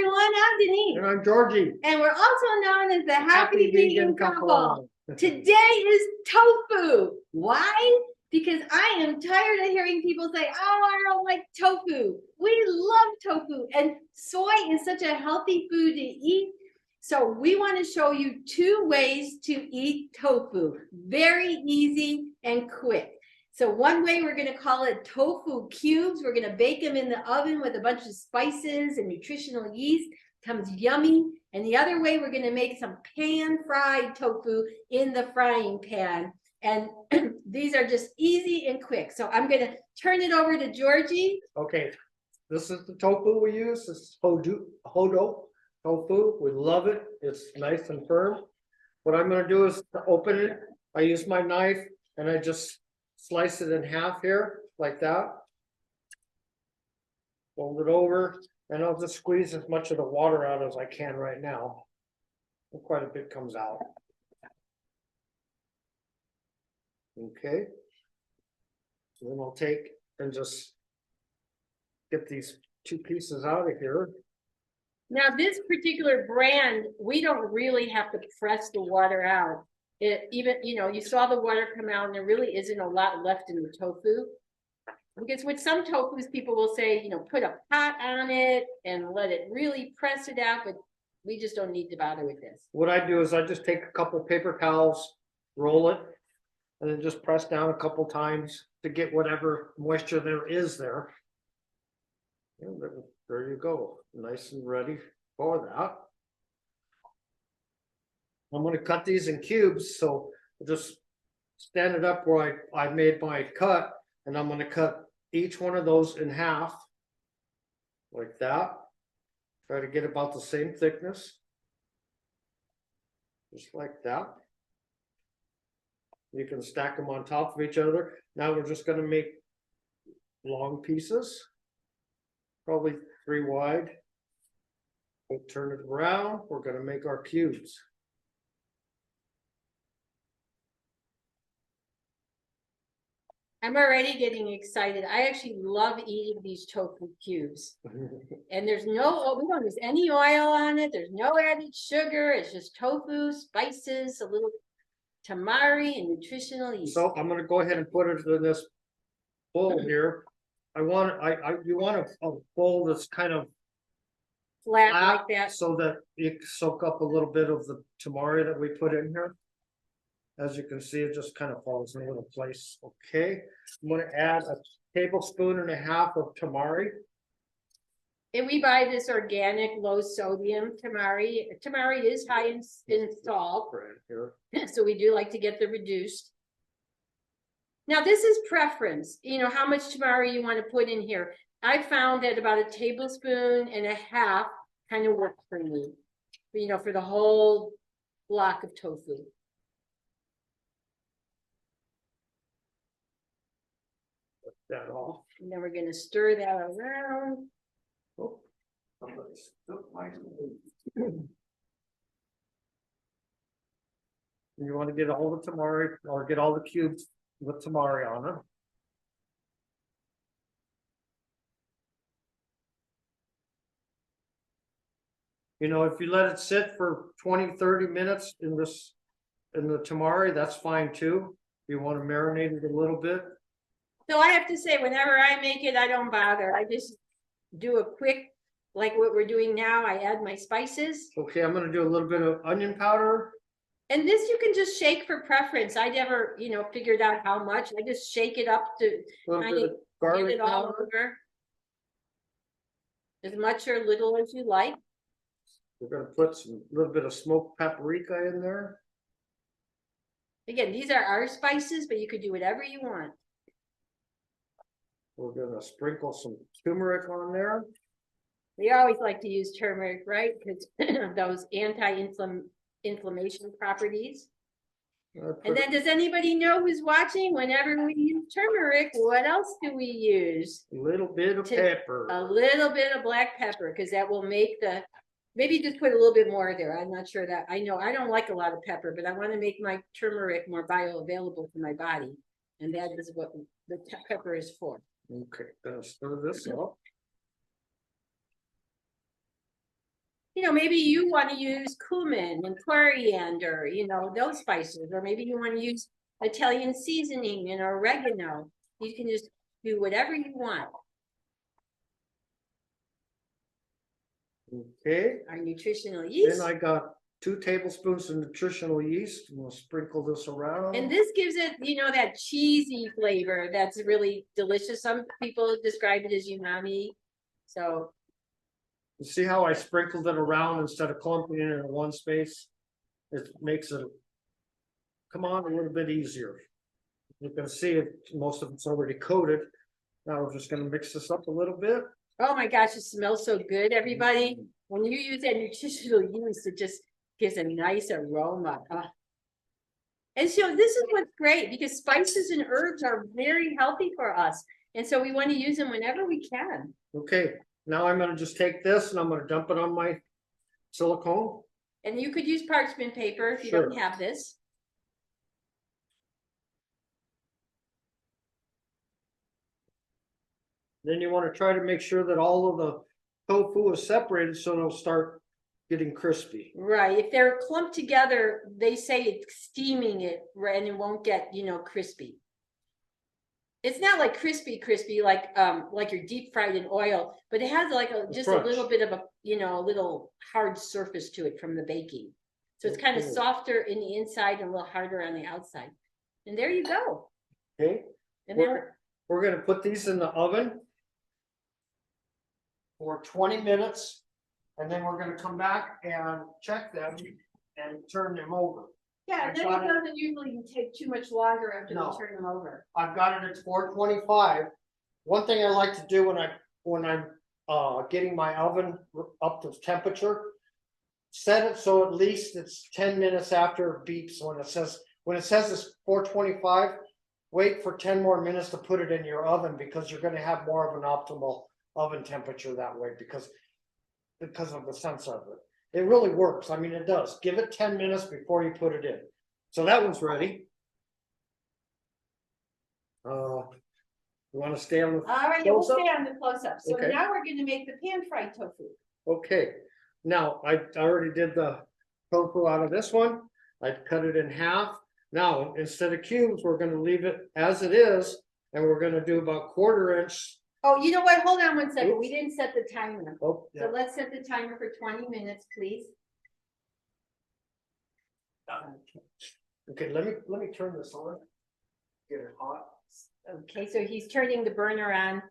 everyone, I'm Denise. And I'm Georgie. And we're also known as the Happy Vegan Couple. Today is tofu. Why? Because I am tired of hearing people say, oh, I don't like tofu. We love tofu. And soy is such a healthy food to eat. So we want to show you 2 ways to eat tofu. Very easy and quick. So one way, we're going to call it tofu cubes. We're going to bake them in the oven with a bunch of spices and nutritional yeast. Comes yummy. And the other way, we're going to make some pan-fried tofu in the frying pan. And these are just easy and quick. So I'm going to turn it over to Georgie. Okay, this is the tofu we use. This is Hodo tofu. We love it. It's nice and firm. What I'm going to do is to open it. I use my knife and I just slice it in half here, like that. Fold it over, and I'll just squeeze as much of the water out as I can right now. And quite a bit comes out. Okay. So then I'll take and just get these 2 pieces out of here. Now, this particular brand, we don't really have to press the water out. It even, you saw the water come out and there really isn't a lot left in the tofu. Because with some tofus, people will say, put a pot on it and let it really press it out, but we just don't need to bother with this. What I do is I just take a couple paper towels, roll it, and then just press down a couple times to get whatever moisture there is there. And there you go, nice and ready for that. I'm going to cut these in cubes, so I'll just stand it up where I made my cut, and I'm going to cut each one of those in half, like that. Try to get about the same thickness, just like that. You can stack them on top of each other. Now we're just going to make long pieces, probably 3 wide. We'll turn it around. We're going to make our cubes. I'm already getting excited. I actually love eating these tofu cubes. And we don't use any oil on it. There's no added sugar. It's just tofu, spices, a little tamari, and nutritional yeast. So I'm going to go ahead and put it in this bowl here. You want a bowl that's kind of flat like that, so that you soak up a little bit of the tamari that we put in here. As you can see, it just kind of falls into place. Okay, I'm going to add a 1.5 tablespoons of tamari. And we buy this organic, low sodium tamari. Tamari is high in salt, so we do like to get the reduced. Now, this is preference. How much tamari you want to put in here. I found that about 1.5 tablespoons kind of works for me. For the whole block of tofu. That off. And then we're going to stir that around. Oh, you want to get all the tamari or get all the cubes with tamari on them. If you let it sit for 20-30 minutes in the tamari, that's fine too. If you want to marinate it a little bit. So I have to say, whenever I make it, I don't bother. I just do a quick, like what we're doing now. I add my spices. Okay, I'm going to do a little bit of onion powder. And this you can just shake for preference. I never, figured out how much. I just shake it up to kind of get it all over. As much or little as you like. We're going to put a little bit of smoked paprika in there. Again, these are our spices, but you could do whatever you want. We're going to sprinkle some turmeric on there. We always like to use turmeric, right? Because those anti-inflammation properties. And then does anybody know who's watching? Whenever we use turmeric, what else do we use? A little bit of pepper. A little bit of black pepper, because that will make maybe just put a little bit more there. I'm not sure that, I know I don't like a lot of pepper, but I want to make my turmeric more bioavailable for my body. And that is what the pepper is for. Okay, gonna stir this up. you know, maybe you want to use cumin and coriander, you know, those spices, or maybe you want to use Italian seasoning and oregano. You can just do whatever you want. Okay, Our nutritional yeast. then I got 2 tablespoons of nutritional yeast, and we'll sprinkle this around. And this gives it, you know, that cheesy flavor that's really delicious. Some people describe it as umami. So, You see how I sprinkled it around instead of clumping it in one space? It makes it come on a little bit easier. You can see it, most of it's already coated. Now we're just gonna mix this up a little bit. oh my gosh, it smells so good, everybody. When you use that nutritional yeast, it just gives a nice aroma. And so this is what's great, because spices and herbs are very healthy for us. And so we want to use them whenever we can. Okay, now I'm gonna just take this and I'm gonna dump it on my silicone. And you could use parchment paper if you Sure. don't have this. Then you want to try to make sure that all of the tofu is separated so it'll start getting crispy. Right. If they're clumped together, they say it's steaming it, right, and it won't get, you know, crispy. It's not like crispy like you're deep fried in oil, but it has like just a crunch. little bit of a, you know, a little hard surface to it from the baking. So it's kind of Okay. softer in the inside and a little harder on the outside. And there you go. Okay, And then we're gonna put these in the oven for 20 minutes, and then we're gonna come back and check them and turn them over. yeah, I then got it it. doesn't usually take too much longer after No. we turn them over. I've got it at 425. One thing I like to do when I'm getting my oven up to temperature, set it so at least it's 10 minutes after it beeps when it says it's 425. Wait for 10 more minutes to put it in your oven, because you're going to have more of an optimal oven temperature that way, because of the sense of it. It really works. I mean, it does. Give it 10 minutes before you put it in. So that one's ready. You want to stay on the All right, yeah, we'll close-up? stay on the close-up. So Okay. now we're going to make the pan-fried tofu. Okay, now I already did the tofu out of this one. I cut it in half. Now, instead of cubes, we're gonna leave it as it is, and we're gonna do about 1/4 inch. Oh, you know what? Hold on one second. Oops. We didn't set the timer. Oh, So yeah. let's set the timer for 20 minutes, please. Okay, let me turn this on. Get it hot. Okay, so he's turning the burner on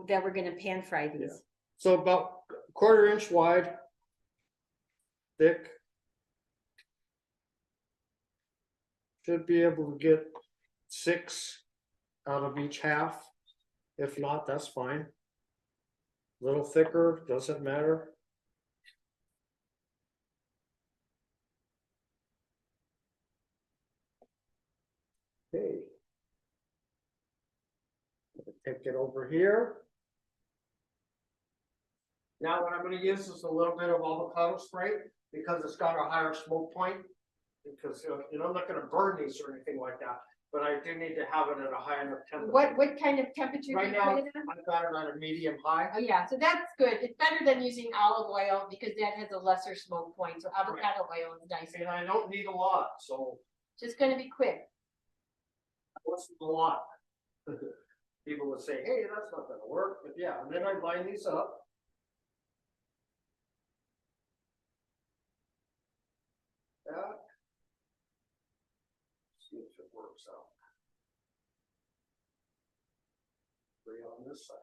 that we're gonna pan fry these. So about 1/4 inch wide. Thick. Should be able to get 6 out of each half. If not, that's fine. A little thicker, doesn't matter. Okay. Take it over here. Now what I'm gonna use is a little bit of avocado spray, because it's got a higher smoke point. Because I'm not gonna burn these or anything like that, but I do need to have it at a high enough temperature. What kind of temperature do Right you now, put it on? I've got it on a medium high. Oh, yeah, so that's good. It's better than using olive oil because that has a lesser smoke point. So avocado oil is nice. And I don't need a lot, so Just gonna be quick. what's a lot? People would say, hey, that's not gonna work, but yeah, and then I line these up. Yeah. See if it works out. 3 on this side.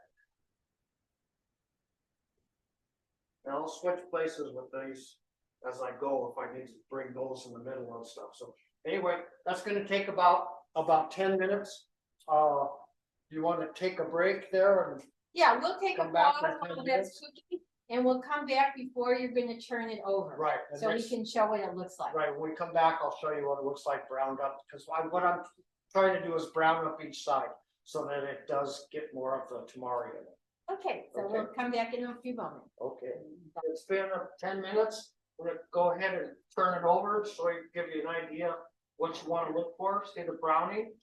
And I'll switch places with these as I go, if I need to bring those in the middle and stuff. So anyway, that's gonna take about 10 minutes. You wanna take a break there and Yeah, we'll take a Come back pause in 10 while that's minutes. cooking and we'll come back before you're gonna turn it over. right. And So we next- can show what it looks like. Right, when we come back, I'll show you what it looks like browned up, because what I'm trying to do is brown up each side, so that it does get more of the tamari in it. Okay, so we'll come back in a few moments. Okay, it's been 10 minutes, we're gonna go ahead and turn it over, so I can give you an idea what you wanna look for, see the browning.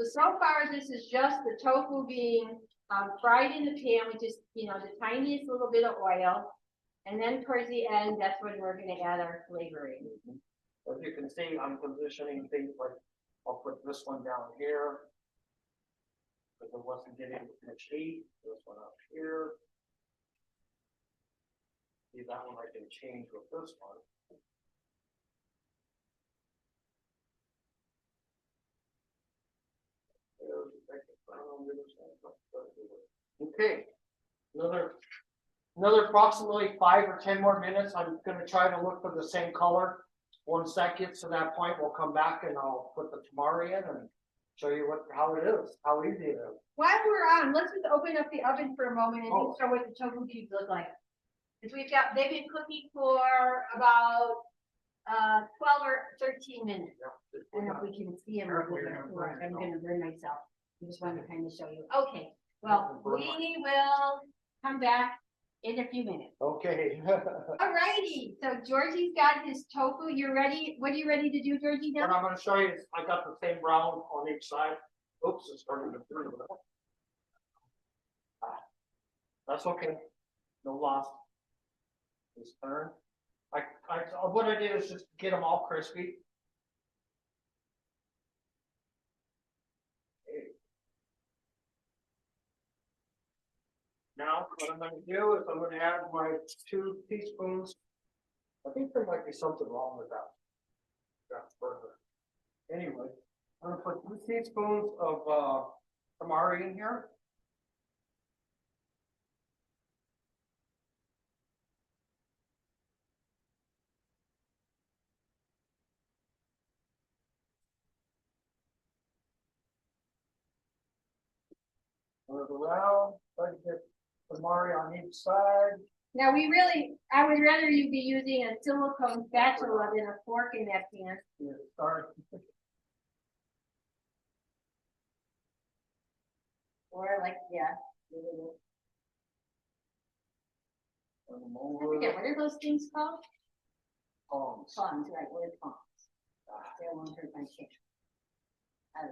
so far, this is just the tofu being fried in the pan with just, the tiniest little bit of oil. And then towards the end, that's when we're gonna add our flavoring. As you can see, I'm positioning things like, I'll put this one down here. Because it wasn't getting much heat, this one up here. See, that one I can change with this one. Okay, another approximately 5 or 10 more minutes. I'm gonna try to look for the same color. Once that gets to that point, we'll come back and I'll put the tamari in and show you how it is, how easy it is. While we're on, let's just open up the oven for a moment and just show what the tofu cubes look like. Because they've been cooking for about 12 or 13 minutes. I don't know if we can see them. I'm gonna burn myself. I just wanted to kind of show you. Okay, well, we will come back in a few minutes. Okay. Alrighty, so Georgie's got his tofu. You're ready? What are you ready to do, Georgie, What now? I'm gonna show you is I got the same brown on each side. Oops, it's starting to burn. That's okay. No loss. Just turn. What I did is just get them all crispy. Okay. Now, what I'm gonna do is I'm gonna add my 2 teaspoons. I think there might be something wrong with that. That's further. Anyway, I'm gonna put 2 teaspoons of tamari in here. Move around, try to get tamari on each side. Now I would rather you be using a silicone spatula than a fork in that pan. Yeah, start. Or like, yeah. I forget, what are those things called? Palms. Palms, right, what are palms? They won't hurt my chin. Okay.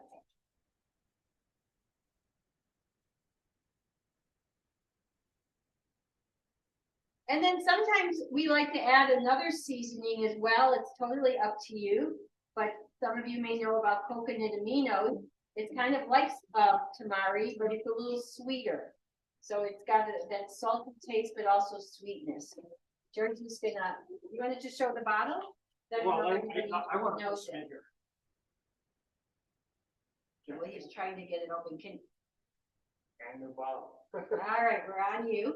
And then sometimes we like to add another seasoning as well. It's totally up to you. But some of you may know about coconut aminos. It's kind of like tamari, but it's a little sweeter. So it's got that salty taste, but also sweetness. Georgie's gonna, you want to just show the bottle? Well, I want to put some in here. Well, he's trying to get it open. And the bottle. All right, we're on you.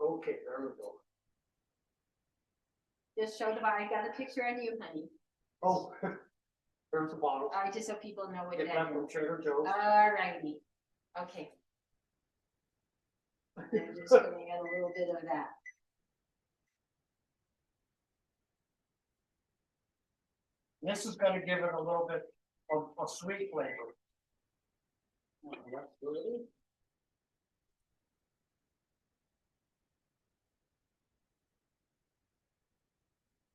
Okay, there we go. Just show the bottle. I got a picture on you, honey. Oh, there's the bottle. All right, just so people know what Get that that is. from Trader Joe's. All righty. Okay. I'm just gonna add a little bit of that. This is gonna give it a little bit of a sweet flavor. That's good.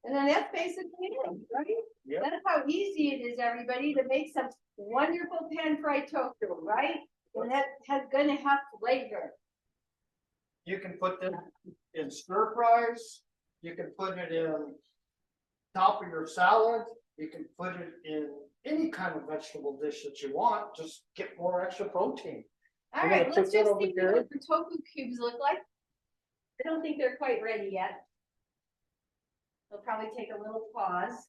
And then that's basically it, right? Yep. That's how easy it is, everybody, to make some wonderful pan-fried tofu, right? And that has gonna have flavor. You can put them in stir fries. You can put it in top of your salad. You can put it in any kind of vegetable dish that you want. Just get more extra protein. All I'm right, gonna let's put that just over see here. what the tofu cubes look like. I don't think they're quite ready yet. They'll probably take a little pause.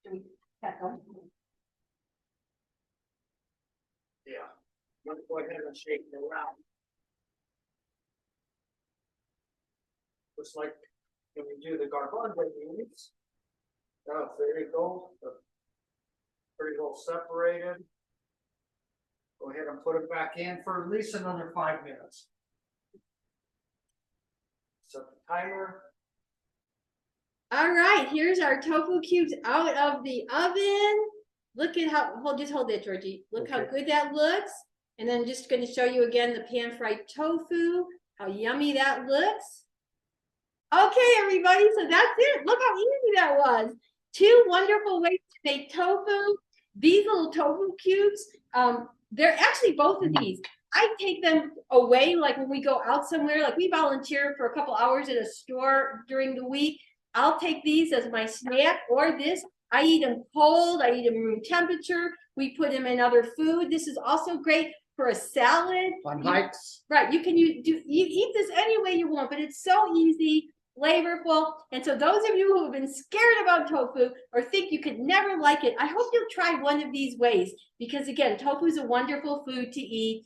Should we check them? Yeah. Let's go ahead and shake it around. Just like when we do the garbanzo beans. Oh, there you go. Pretty well separated. Go ahead and put it back in for at least another 5 minutes. Set the timer. All right, here's our tofu cubes out of the oven. Look at how, just hold that, Georgie. Look how Okay. good that looks. And then just gonna show you again the pan-fried tofu, how yummy that looks. Okay, everybody, so that's it. Look how easy that was. 2 wonderful ways to make tofu. these little tofu cubes, they're actually both of these. I take them away, like when we go out somewhere, like we volunteer for a couple hours at a store during the week. I'll take these as my snack, or this. I eat them cold. I eat them room temperature. We put them in other food. This is also great for a salad. On hikes. Right, you eat this any way you want, but it's so easy, flavorful. And so those of you who have been scared about tofu or think you could never like it, I hope you'll try one of these ways, because again, tofu is a wonderful food to eat.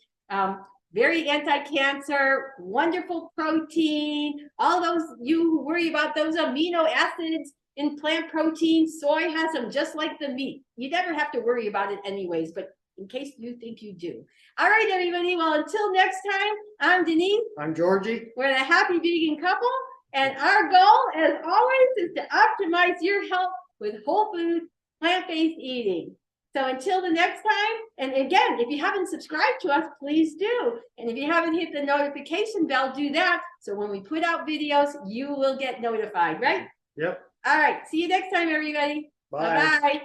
Very anti-cancer, wonderful protein. All those you who worry about those amino acids in plant protein, soy has them just like the meat. You never have to worry about it anyways, but in case you think you do. All right, everybody. Well, until next time, I'm Denise. I'm Georgie. We're the Happy Vegan Couple. And our goal, as always, is to optimize your health with whole food, plant-based eating. So until the next time, and again, if you haven't subscribed to us, please do. And if you haven't hit the notification bell, do that. So when we put out videos, you will get notified, right? Yep. All right. See you next time, everybody. Bye. Bye-bye.